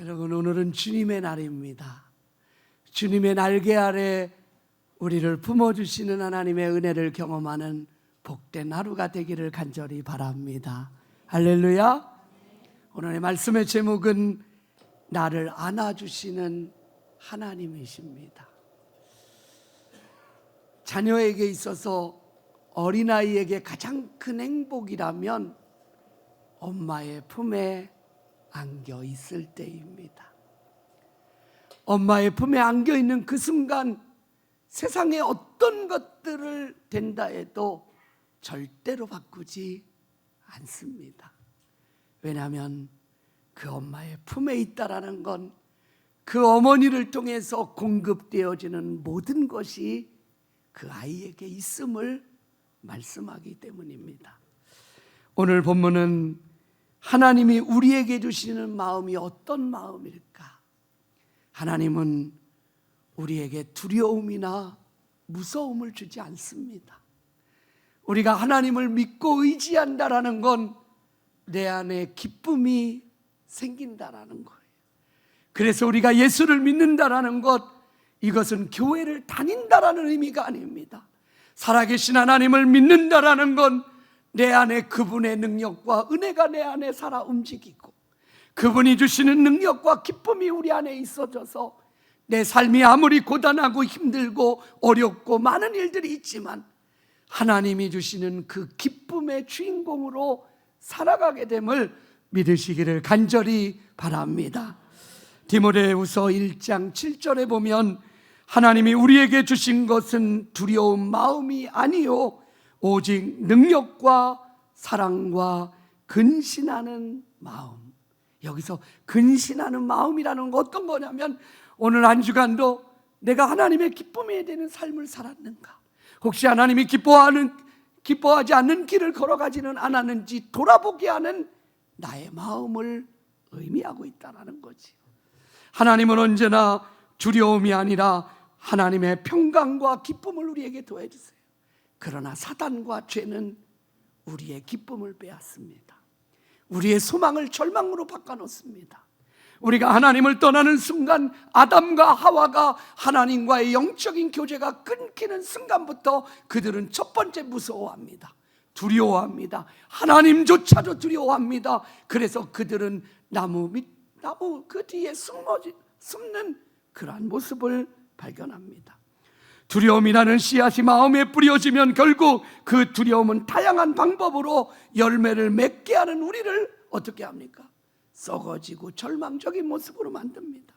여러분, 오늘은 주님의 날입니다. 주님의 날개 아래 우리를 품어주시는 하나님의 은혜를 경험하는 복된 하루가 되기를 간절히 바랍니다. 할렐루야. 오늘의 말씀의 제목은 나를 안아주시는 하나님이십니다. 자녀에게 있어서 어린아이에게 가장 큰 행복이라면 엄마의 품에 안겨 있을 때입니다. 엄마의 품에 안겨 있는 그 순간 세상의 어떤 것들을 된다 해도 절대로 바꾸지 않습니다. 왜냐하면 그 엄마의 품에 있다라는 건 그 어머니를 통해서 공급되어지는 모든 것이 그 아이에게 있음을 말씀하기 때문입니다. 오늘 본문은 하나님이 우리에게 주시는 마음이 어떤 마음일까? 하나님은 우리에게 두려움이나 무서움을 주지 않습니다. 우리가 하나님을 믿고 의지한다라는 건 내 안에 기쁨이 생긴다라는 거예요. 그래서 우리가 예수를 믿는다라는 것, 이것은 교회를 다닌다라는 의미가 아닙니다. 살아계신 하나님을 믿는다라는 건 내 안에 그분의 능력과 은혜가 내 안에 살아 움직이고 그분이 주시는 능력과 기쁨이 우리 안에 있어져서 내 삶이 아무리 고단하고 힘들고 어렵고 많은 일들이 있지만 하나님이 주시는 그 기쁨의 주인공으로 살아가게 됨을 믿으시기를 간절히 바랍니다. 디모데후서 1장 7절에 보면 하나님이 우리에게 주신 것은 두려운 마음이 아니요 오직 능력과 사랑과 근신하는 마음. 여기서 근신하는 마음이라는 건 어떤 거냐면 오늘 한 주간도 내가 하나님의 기쁨에 대한 삶을 살았는가, 혹시 하나님이 기뻐하지 않는 길을 걸어가지는 않았는지 돌아보게 하는 나의 마음을 의미하고 있다는 거지. 하나님은 언제나 두려움이 아니라 하나님의 평강과 기쁨을 우리에게 더해주세요. 그러나 사단과 죄는 우리의 기쁨을 빼앗습니다. 우리의 소망을 절망으로 바꿔놓습니다. 우리가 하나님을 떠나는 순간 아담과 하와가 하나님과의 영적인 교제가 끊기는 순간부터 그들은 첫 번째 무서워합니다. 두려워합니다. 하나님조차도 두려워합니다. 그래서 그들은 나무 그 뒤에 숨는 그러한 모습을 발견합니다. 두려움이라는 씨앗이 마음에 뿌려지면 결국 그 두려움은 다양한 방법으로 열매를 맺게 하는 우리를 어떻게 합니까? 썩어지고 절망적인 모습으로 만듭니다.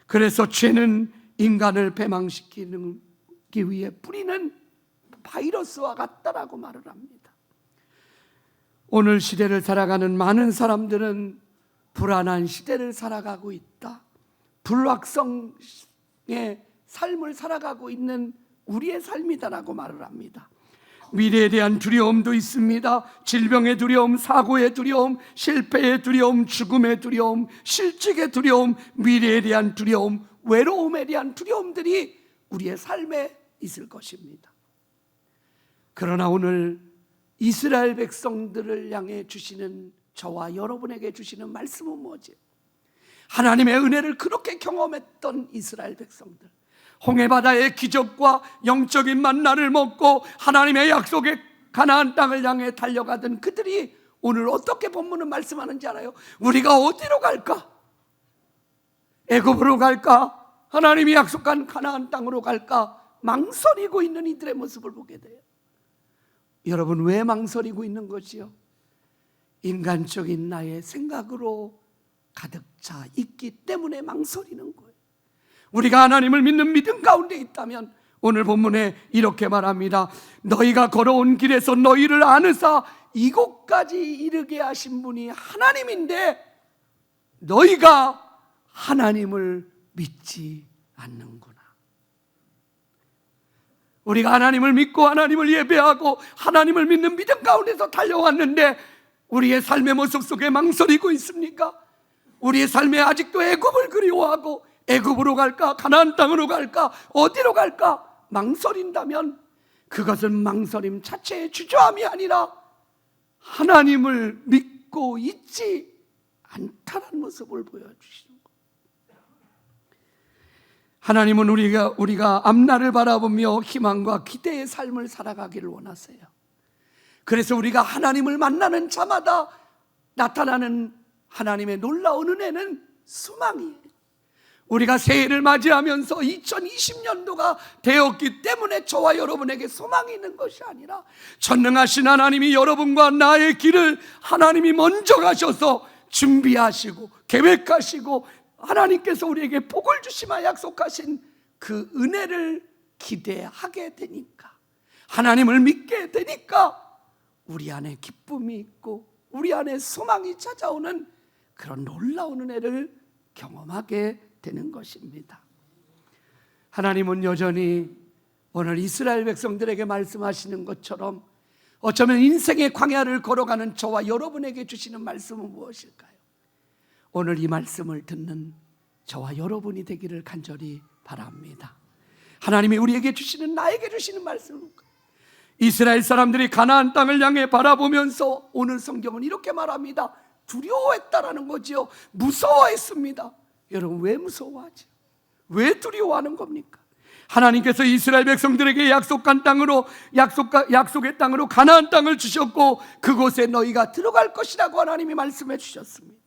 그래서 죄는 인간을 배망시키기 위해 뿌리는 바이러스와 같다라고 말을 합니다. 오늘 시대를 살아가는 많은 사람들은 불안한 시대를 살아가고 있다. 불확성의 삶을 살아가고 있는 우리의 삶이다라고 말을 합니다. 미래에 대한 두려움도 있습니다. 질병의 두려움, 사고의 두려움, 실패의 두려움, 죽음의 두려움, 실직의 두려움, 미래에 대한 두려움, 외로움에 대한 두려움들이 우리의 삶에 있을 것입니다. 그러나 오늘 이스라엘 백성들을 향해 주시는, 저와 여러분에게 주시는 말씀은 뭐지? 하나님의 은혜를 그렇게 경험했던 이스라엘 백성들, 홍해바다의 기적과 영적인 만나를 먹고 하나님의 약속의 가나안 땅을 향해 달려가던 그들이 오늘 어떻게 본문은 말씀하는지 알아요? 우리가 어디로 갈까? 애굽으로 갈까? 하나님이 약속한 가나안 땅으로 갈까? 망설이고 있는 이들의 모습을 보게 돼요. 여러분, 왜 망설이고 있는 거지요? 인간적인 나의 생각으로 가득 차 있기 때문에 망설이는 거예요. 우리가 하나님을 믿는 믿음 가운데 있다면 오늘 본문에 이렇게 말합니다. 너희가 걸어온 길에서 너희를 안으사 이곳까지 이르게 하신 분이 하나님인데 너희가 하나님을 믿지 않는구나. 우리가 하나님을 믿고 하나님을 예배하고 하나님을 믿는 믿음 가운데서 달려왔는데 우리의 삶의 모습 속에 망설이고 있습니까? 우리의 삶에 아직도 애굽을 그리워하고 애굽으로 갈까? 가나안 땅으로 갈까? 어디로 갈까? 망설인다면 그것은 망설임 자체의 주저함이 아니라 하나님을 믿고 있지 않다는 모습을 보여주시는 거예요. 하나님은 우리가 앞날을 바라보며 희망과 기대의 삶을 살아가기를 원하세요. 그래서 우리가 하나님을 만나는 자마다 나타나는 하나님의 놀라운 은혜는 소망이에요. 우리가 새해를 맞이하면서 2020년도가 되었기 때문에 저와 여러분에게 소망이 있는 것이 아니라 전능하신 하나님이 여러분과 나의 길을 하나님이 먼저 가셔서 준비하시고 계획하시고 하나님께서 우리에게 복을 주시마 약속하신 그 은혜를 기대하게 되니까, 하나님을 믿게 되니까 우리 안에 기쁨이 있고 우리 안에 소망이 찾아오는 그런 놀라운 은혜를 경험하게 되는 것입니다. 하나님은 여전히 오늘 이스라엘 백성들에게 말씀하시는 것처럼 어쩌면 인생의 광야를 걸어가는 저와 여러분에게 주시는 말씀은 무엇일까요? 오늘 이 말씀을 듣는 저와 여러분이 되기를 간절히 바랍니다. 하나님이 우리에게 주시는, 나에게 주시는 말씀은 이스라엘 사람들이 가나안 땅을 향해 바라보면서 오늘 성경은 이렇게 말합니다. 두려워했다라는 거지요. 무서워했습니다. 여러분, 왜 무서워하죠? 왜 두려워하는 겁니까? 하나님께서 이스라엘 백성들에게 약속한 땅으로, 약속의 땅으로 가나안 땅을 주셨고 그곳에 너희가 들어갈 것이라고 하나님이 말씀해 주셨습니다.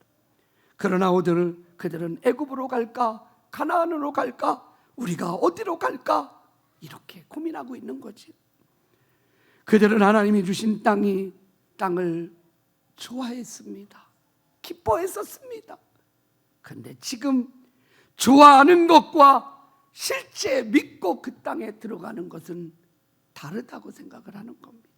그러나 오늘 그들은 애굽으로 갈까, 가나안으로 갈까, 우리가 어디로 갈까, 이렇게 고민하고 있는 거지. 그들은 하나님이 주신 땅을 좋아했습니다. 기뻐했었습니다. 그런데 지금 좋아하는 것과 실제 믿고 그 땅에 들어가는 것은 다르다고 생각을 하는 겁니다.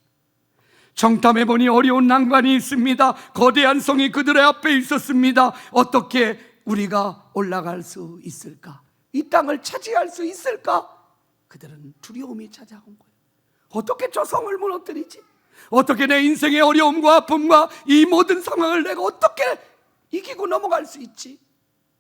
정탐해보니 어려운 난관이 있습니다. 거대한 성이 그들의 앞에 있었습니다. 어떻게 우리가 올라갈 수 있을까? 이 땅을 차지할 수 있을까? 그들은 두려움이 찾아온 거예요. 어떻게 저 성을 무너뜨리지? 어떻게 내 인생의 어려움과 아픔과 이 모든 상황을 내가 어떻게 이기고 넘어갈 수 있지?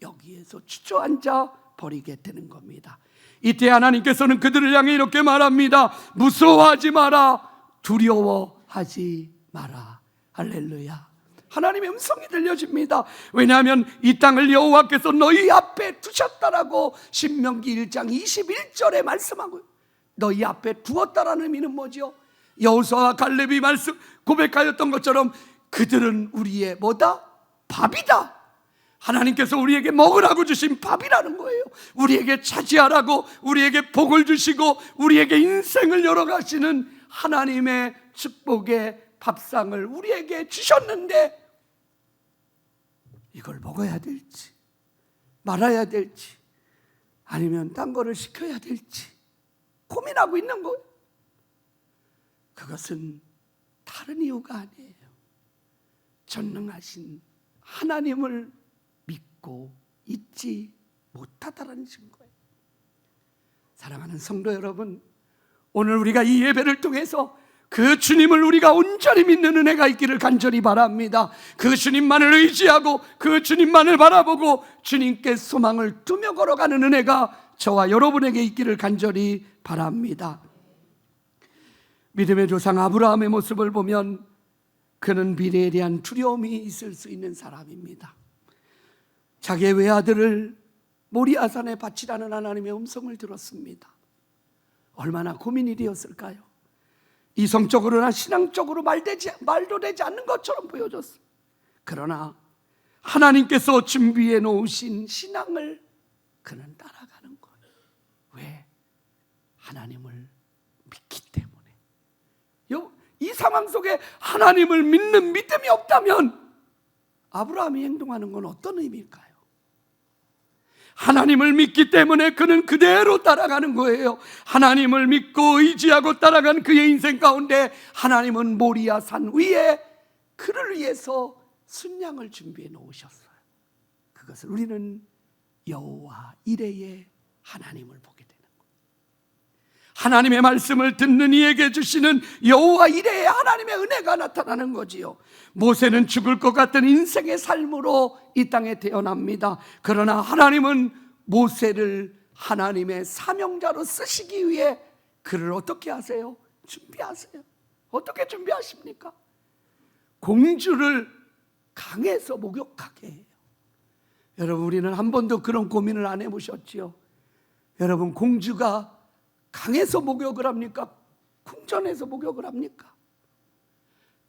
여기에서 주저앉아 버리게 되는 겁니다. 이때 하나님께서는 그들을 향해 이렇게 말합니다. 무서워하지 마라, 두려워하지 마라. 할렐루야. 하나님의 음성이 들려집니다. 왜냐하면 이 땅을 여호와께서 너희 앞에 두셨다라고 신명기 1장 21절에 말씀하고요. 너희 앞에 두었다라는 의미는 뭐죠? 여호수아와 갈렙이 고백하였던 것처럼 그들은 우리의 뭐다? 밥이다. 하나님께서 우리에게 먹으라고 주신 밥이라는 거예요. 우리에게 차지하라고, 우리에게 복을 주시고 우리에게 인생을 열어가시는 하나님의 축복의 밥상을 우리에게 주셨는데 이걸 먹어야 될지 말아야 될지 아니면 딴 거를 시켜야 될지 고민하고 있는 거예요. 그것은 다른 이유가 아니에요. 전능하신 하나님을 믿고 잊지 못하다라는 증거예요. 사랑하는 성도 여러분, 오늘 우리가 이 예배를 통해서 그 주님을 우리가 온전히 믿는 은혜가 있기를 간절히 바랍니다. 그 주님만을 의지하고 그 주님만을 바라보고 주님께 소망을 두며 걸어가는 은혜가 저와 여러분에게 있기를 간절히 바랍니다. 믿음의 조상 아브라함의 모습을 보면 그는 미래에 대한 두려움이 있을 수 있는 사람입니다. 자기의 외아들을 모리아산에 바치라는 하나님의 음성을 들었습니다. 얼마나 고민이 되었을까요? 이성적으로나 신앙적으로 말도 되지 않는 것처럼 보여졌어요. 그러나 하나님께서 준비해 놓으신 신앙을 그는 따라가는 거예요. 왜? 하나님을 믿기 때문에. 이 상황 속에 하나님을 믿는 믿음이 없다면 아브라함이 행동하는 건 어떤 의미일까요? 하나님을 믿기 때문에 그는 그대로 따라가는 거예요. 하나님을 믿고 의지하고 따라간 그의 인생 가운데 하나님은 모리아 산 위에 그를 위해서 순양을 준비해 놓으셨어요. 그것을 우리는 여호와 이레의 하나님을 보게 되는 거예요. 하나님의 말씀을 듣는 이에게 주시는 여호와 이레의 하나님의 은혜가 나타나는 거지요. 모세는 죽을 것 같은 인생의 삶으로 이 땅에 태어납니다. 그러나 하나님은 모세를 하나님의 사명자로 쓰시기 위해 그를 어떻게 하세요? 준비하세요. 어떻게 준비하십니까? 공주를 강에서 목욕하게 해요. 여러분, 우리는 한 번도 그런 고민을 안 해보셨지요? 여러분, 공주가 강에서 목욕을 합니까? 궁전에서 목욕을 합니까?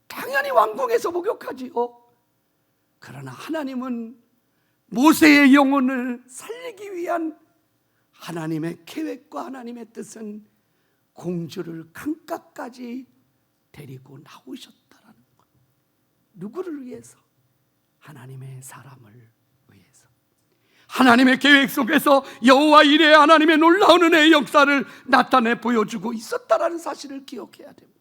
당연히 왕궁에서 목욕하지요. 그러나 하나님은 모세의 영혼을 살리기 위한 하나님의 계획과 하나님의 뜻은 공주를 강가까지 데리고 나오셨다라는 것. 누구를 위해서? 하나님의 사람을 위해서. 하나님의 계획 속에서 여호와 이레 하나님의 놀라운 은혜의 역사를 나타내 보여주고 있었다라는 사실을 기억해야 됩니다.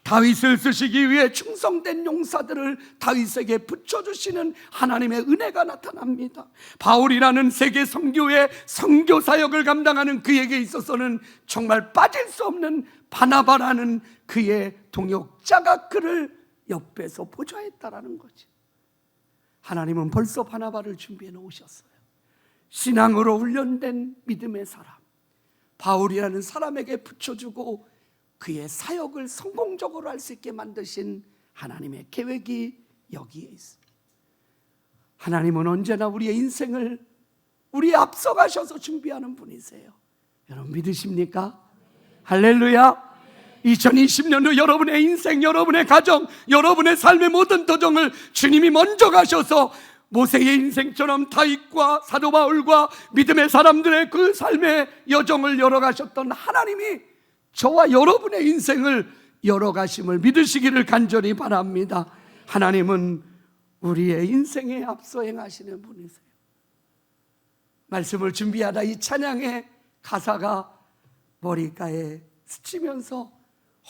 다윗을 쓰시기 위해 충성된 용사들을 다윗에게 붙여주시는 하나님의 은혜가 나타납니다. 바울이라는 세계 선교의 선교 사역을 감당하는 그에게 있어서는 정말 빠질 수 없는 바나바라는 그의 동역자가 그를 옆에서 보좌했다라는 거지. 하나님은 벌써 바나바를 준비해 놓으셨어요. 신앙으로 훈련된 믿음의 사람, 바울이라는 사람에게 붙여주고 그의 사역을 성공적으로 할 수 있게 만드신 하나님의 계획이 여기에 있습니다. 하나님은 언제나 우리의 인생을 우리에 앞서가셔서 준비하는 분이세요. 여러분 믿으십니까? 할렐루야. 2020년도 여러분의 인생, 여러분의 가정, 여러분의 삶의 모든 도정을 주님이 먼저 가셔서 모세의 인생처럼 다윗과 사도 바울과 믿음의 사람들의 그 삶의 여정을 열어가셨던 하나님이 저와 여러분의 인생을 열어가심을 믿으시기를 간절히 바랍니다. 하나님은 우리의 인생에 앞서 행하시는 분이세요. 말씀을 준비하다 이 찬양의 가사가 머리가에 스치면서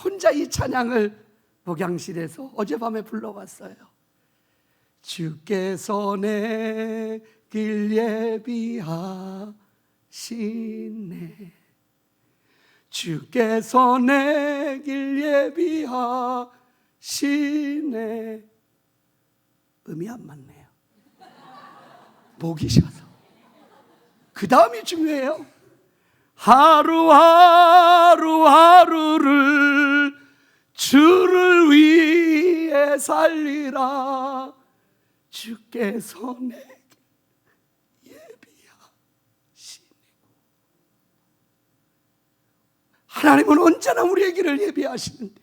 혼자 이 찬양을 목양실에서 어젯밤에 불러봤어요. 주께서 내 길 예비하시네, 주께서 내 길 예비하시네. 음이 안 맞네요. 목이 쉬어서. 그 다음이 중요해요. 하루하루를 주를 위해 살리라. 주께서 내게 예비하시네. 하나님은 언제나 우리의 길을 예비하시는데,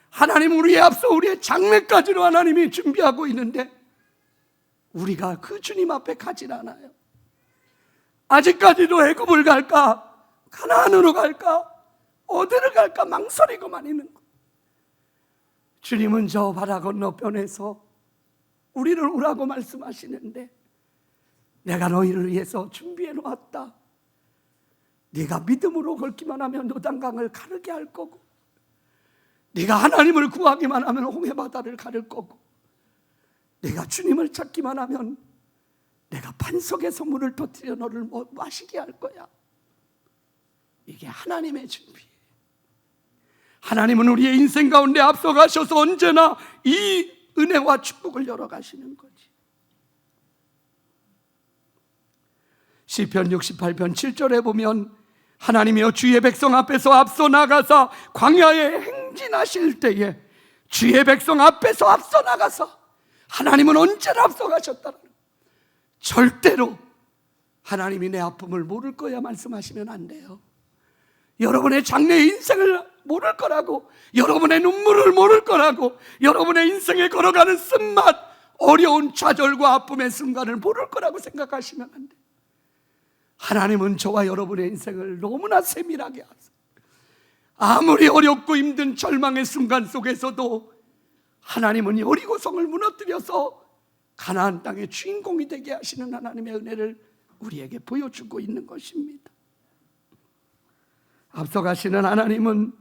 하나님은 우리의 앞서 우리의 장래까지로 하나님이 준비하고 있는데 우리가 그 주님 앞에 가질 않아요. 아직까지도 애굽을 갈까, 가나안으로 갈까, 어디를 갈까 망설이고만 있는 거. 주님은 저 바다 건너편에서 우리를 오라고 말씀하시는데, 내가 너희를 위해서 준비해 놓았다. 네가 믿음으로 걸기만 하면 요단강을 가르게 할 거고, 네가 하나님을 구하기만 하면 홍해바다를 가를 거고, 네가 주님을 찾기만 하면 내가 반석에서 물을 터뜨려 너를 마시게 할 거야. 이게 하나님의 준비예요. 하나님은 우리의 인생 가운데 앞서가셔서 언제나 이 은혜와 축복을 열어가시는 거지. 시편 68편 7절에 보면 하나님이여 주의 백성 앞에서 앞서 나가사 광야에 행진하실 때에, 주의 백성 앞에서 앞서 나가서 하나님은 언제나 앞서가셨다는, 절대로 하나님이 내 아픔을 모를 거야 말씀하시면 안 돼요. 여러분의 장래의 인생을 모를 거라고, 여러분의 눈물을 모를 거라고, 여러분의 인생에 걸어가는 쓴맛, 어려운 좌절과 아픔의 순간을 모를 거라고 생각하시면 안 돼요. 하나님은 저와 여러분의 인생을 너무나 세밀하게 하세요. 아무리 어렵고 힘든 절망의 순간 속에서도 하나님은 여리고성을 무너뜨려서 가나안 땅의 주인공이 되게 하시는 하나님의 은혜를 우리에게 보여주고 있는 것입니다. 앞서가시는 하나님은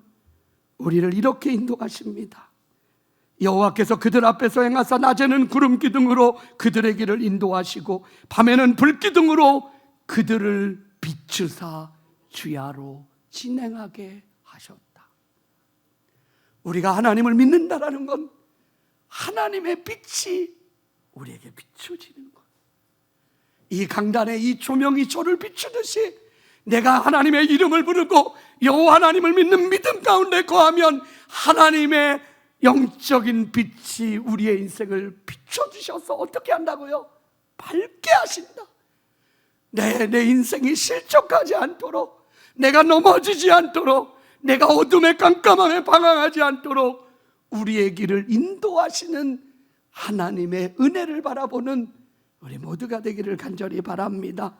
우리를 이렇게 인도하십니다. 여호와께서 그들 앞에서 행하사 낮에는 구름 기둥으로 그들의 길을 인도하시고 밤에는 불 기둥으로 그들을 비추사 주야로 진행하게 하셨다. 우리가 하나님을 믿는다라는 건 하나님의 빛이 우리에게 비춰지는 것. 이 강단에 이 조명이 저를 비추듯이 내가 하나님의 이름을 부르고 여호와 하나님을 믿는 믿음 가운데 거하면 하나님의 영적인 빛이 우리의 인생을 비춰주셔서 어떻게 한다고요? 밝게 하신다. 내 인생이 실족하지 않도록, 내가 넘어지지 않도록, 내가 어둠의 깜깜함에 방황하지 않도록 우리의 길을 인도하시는 하나님의 은혜를 바라보는 우리 모두가 되기를 간절히 바랍니다.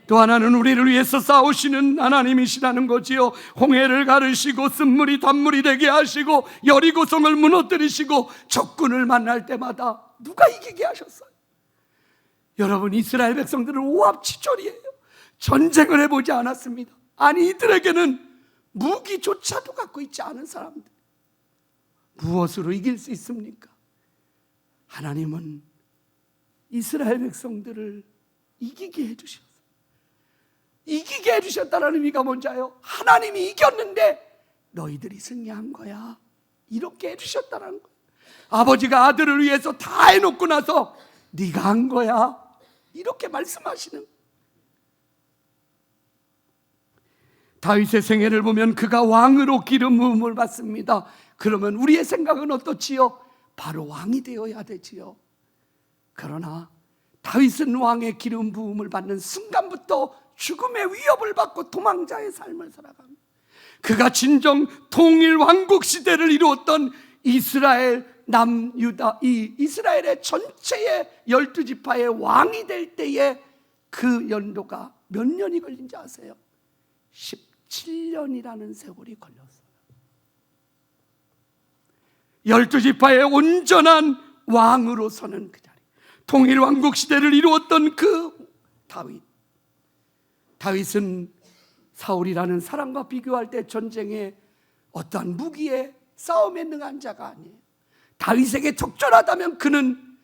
또 하나는 우리를 위해서 싸우시는 하나님이시라는 거지요. 홍해를 가르시고 쓴물이 단물이 되게 하시고 여리고성을 무너뜨리시고 적군을 만날 때마다 누가 이기게 하셨어요? 여러분, 이스라엘 백성들은 오합지졸이에요. 전쟁을 해보지 않았습니다. 아니, 이들에게는 무기조차도 갖고 있지 않은 사람들, 무엇으로 이길 수 있습니까? 하나님은 이스라엘 백성들을 이기게 해주셨어요. 이기게 해주셨다는 의미가 뭔지 아요? 하나님이 이겼는데 너희들이 승리한 거야, 이렇게 해주셨다는 거예요. 아버지가 아들을 위해서 다 해놓고 나서 네가 한 거야, 이렇게 말씀하시는 거예요. 다윗의 생애를 보면 그가 왕으로 기름 부음을 받습니다. 그러면 우리의 생각은 어떻지요? 바로 왕이 되어야 되지요. 그러나 다윗은 왕의 기름 부음을 받는 순간부터 죽음의 위협을 받고 도망자의 삶을 살아갑니다. 그가 진정 통일 왕국 시대를 이루었던 이스라엘 남유다, 이 이스라엘의 전체의 12지파의 왕이 될 때에 그 연도가 몇 년이 걸린지 아세요? 17년이라는 세월이 걸렸어요. 12지파의 온전한 왕으로 서는 그 자리, 통일 왕국 시대를 이루었던 그 다윗은 사울이라는 사람과 비교할 때 전쟁에 어떠한 무기에 싸움에 능한 자가 아니에요. 다윗에게 적절하다면 그는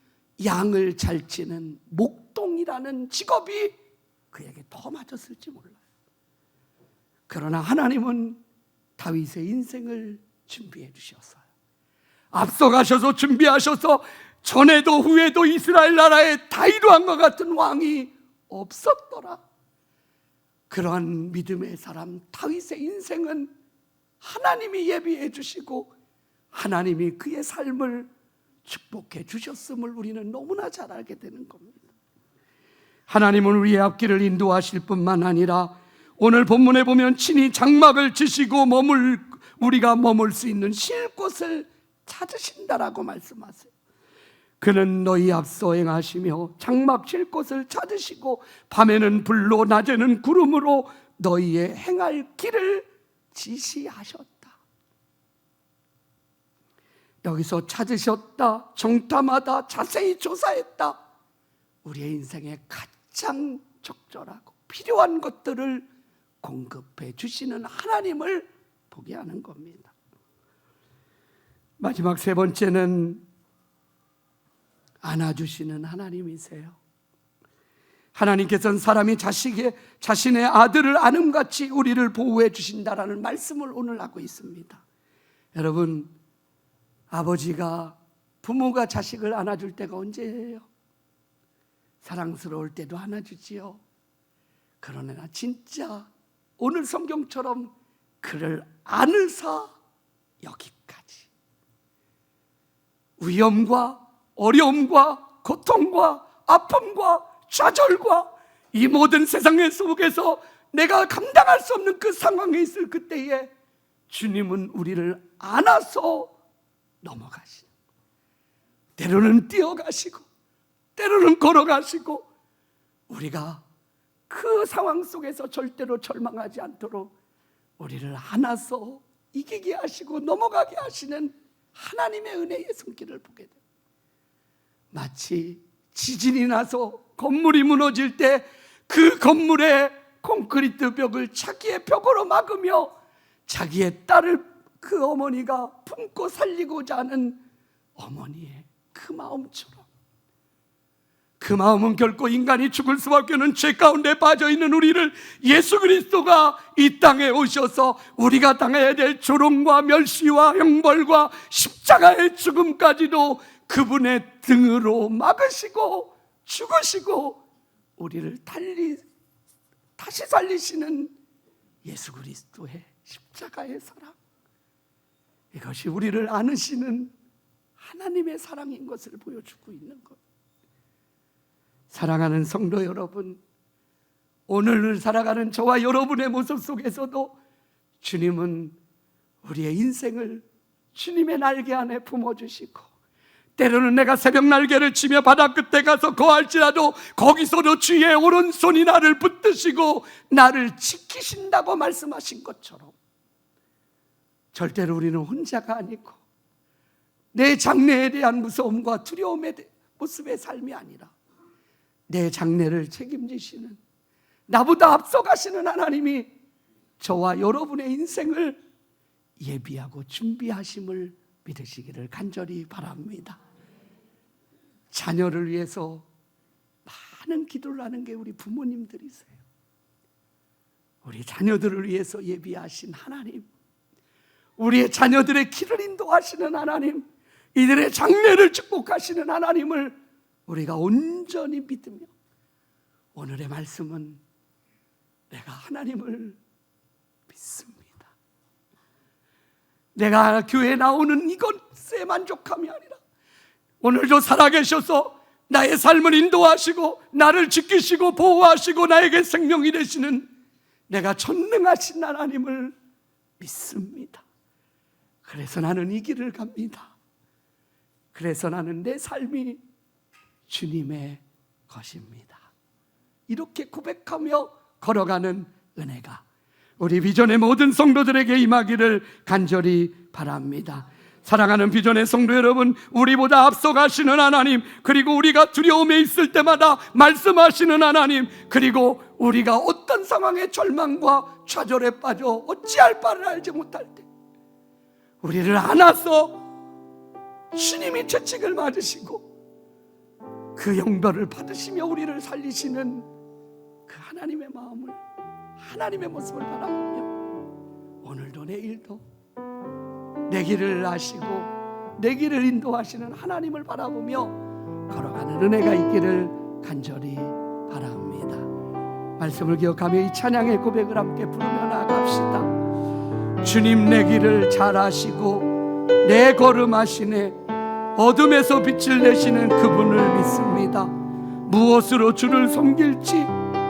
양을 잘 치는 목동이라는 직업이 그에게 더 맞았을지 몰라요. 그러나 하나님은 다윗의 인생을 준비해 주셨어요. 앞서가셔서 준비하셔서 전에도 후에도 이스라엘 나라에 다윗왕과 같은 왕이 없었더라. 그러한 믿음의 사람 다윗의 인생은 하나님이 예비해 주시고 하나님이 그의 삶을 축복해 주셨음을 우리는 너무나 잘 알게 되는 겁니다. 하나님은 우리의 앞길을 인도하실 뿐만 아니라 오늘 본문에 보면 친히 장막을 지시고 우리가 머물 수 있는 쉴 곳을 찾으신다라고 말씀하세요. 그는 너희 앞서 행하시며 장막 쉴 곳을 찾으시고 밤에는 불로 낮에는 구름으로 너희의 행할 길을 지시하셨다. 여기서 찾으셨다, 정탐하다, 자세히 조사했다, 우리의 인생에 가장 적절하고 필요한 것들을 공급해 주시는 하나님을 보게 하는 겁니다. 마지막 세 번째는 안아주시는 하나님이세요. 하나님께서는 사람이 자신의 아들을 안음같이 우리를 보호해 주신다라는 말씀을 오늘 하고 있습니다. 여러분, 부모가 자식을 안아줄 때가 언제예요? 사랑스러울 때도 안아주지요. 그러나 진짜 오늘 성경처럼 그를 안으사 여기까지 위험과 어려움과 고통과 아픔과 좌절과 이 모든 세상의 속에서 내가 감당할 수 없는 그 상황에 있을 그때에 주님은 우리를 안아서 넘어가시고 때로는 뛰어가시고 때로는 걸어가시고 우리가 그 상황 속에서 절대로 절망하지 않도록 우리를 안아서 이기게 하시고 넘어가게 하시는 하나님의 은혜의 손길을 보게 돼요. 마치 지진이 나서 건물이 무너질 때 그 건물의 콘크리트 벽을 자기의 벽으로 막으며 자기의 딸을 그 어머니가 품고 살리고자 하는 어머니의 그 마음처럼, 그 마음은 결코 인간이 죽을 수밖에 없는 죄 가운데 빠져있는 우리를 예수 그리스도가 이 땅에 오셔서 우리가 당해야 될 조롱과 멸시와 형벌과 십자가의 죽음까지도 그분의 등으로 막으시고 죽으시고 우리를 다시 살리시는 예수 그리스도의 십자가의 사랑, 이것이 우리를 안으시는 하나님의 사랑인 것을 보여주고 있는 것. 사랑하는 성도 여러분, 오늘을 살아가는 저와 여러분의 모습 속에서도 주님은 우리의 인생을 주님의 날개 안에 품어주시고, 때로는 내가 새벽 날개를 치며 바다 끝에 가서 거할지라도 거기서도 주의 오른손이 나를 붙드시고 나를 지키신다고 말씀하신 것처럼, 절대로 우리는 혼자가 아니고 내 장래에 대한 무서움과 두려움의 모습의 삶이 아니라 내 장래를 책임지시는, 나보다 앞서가시는 하나님이 저와 여러분의 인생을 예비하고 준비하심을 믿으시기를 간절히 바랍니다. 자녀를 위해서 많은 기도를 하는 게 우리 부모님들이세요. 우리 자녀들을 위해서 예비하신 하나님, 우리의 자녀들의 길을 인도하시는 하나님, 이들의 장래를 축복하시는 하나님을 우리가 온전히 믿으며, 오늘의 말씀은 내가 하나님을 믿습니다, 내가 교회에 나오는 이것에 만족함이 아니라 오늘도 살아계셔서 나의 삶을 인도하시고 나를 지키시고 보호하시고 나에게 생명이 되시는 내가 전능하신 하나님을 믿습니다. 그래서 나는 이 길을 갑니다. 그래서 나는 내 삶이 주님의 것입니다. 이렇게 고백하며 걸어가는 은혜가 우리 비전의 모든 성도들에게 임하기를 간절히 바랍니다. 사랑하는 비전의 성도 여러분, 우리보다 앞서가시는 하나님, 그리고 우리가 두려움에 있을 때마다 말씀하시는 하나님, 그리고 우리가 어떤 상황에 절망과 좌절에 빠져 어찌할 바를 알지 못할 때 우리를 안아서 주님이 채찍을 맞으시고 그 영별을 받으시며 우리를 살리시는 그 하나님의 마음을, 하나님의 모습을 바라보며 오늘도 내일도 내 길을 아시고 내 길을 인도하시는 하나님을 바라보며 걸어가는 은혜가 있기를 간절히 바랍니다. 말씀을 기억하며 이 찬양의 고백을 함께 부르며 나아갑시다. 주님 내 길을 잘 아시고 내 걸음 아시네, 어둠에서 빛을 내시는 그분을 믿습니다. 무엇으로 주를 섬길지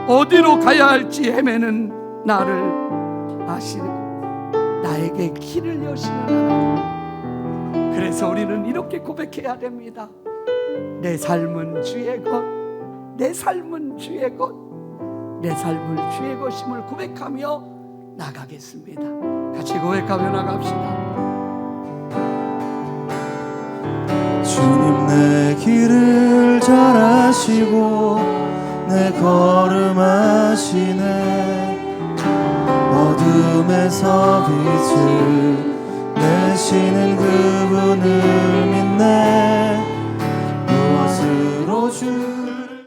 어디로 가야 할지 헤매는 나를 아시고 나에게 길을 여시는 하나님, 그래서 우리는 이렇게 고백해야 됩니다. 내 삶은 주의 것, 내 삶은 주의 것, 내 삶은 주의 것임을 고백하며 나가겠습니다. 같이 고백하며 나갑시다. 주님 내 길을 잘 아시고 내 걸음 아시네, 어둠에서 빛을 내시는 그분을 믿네.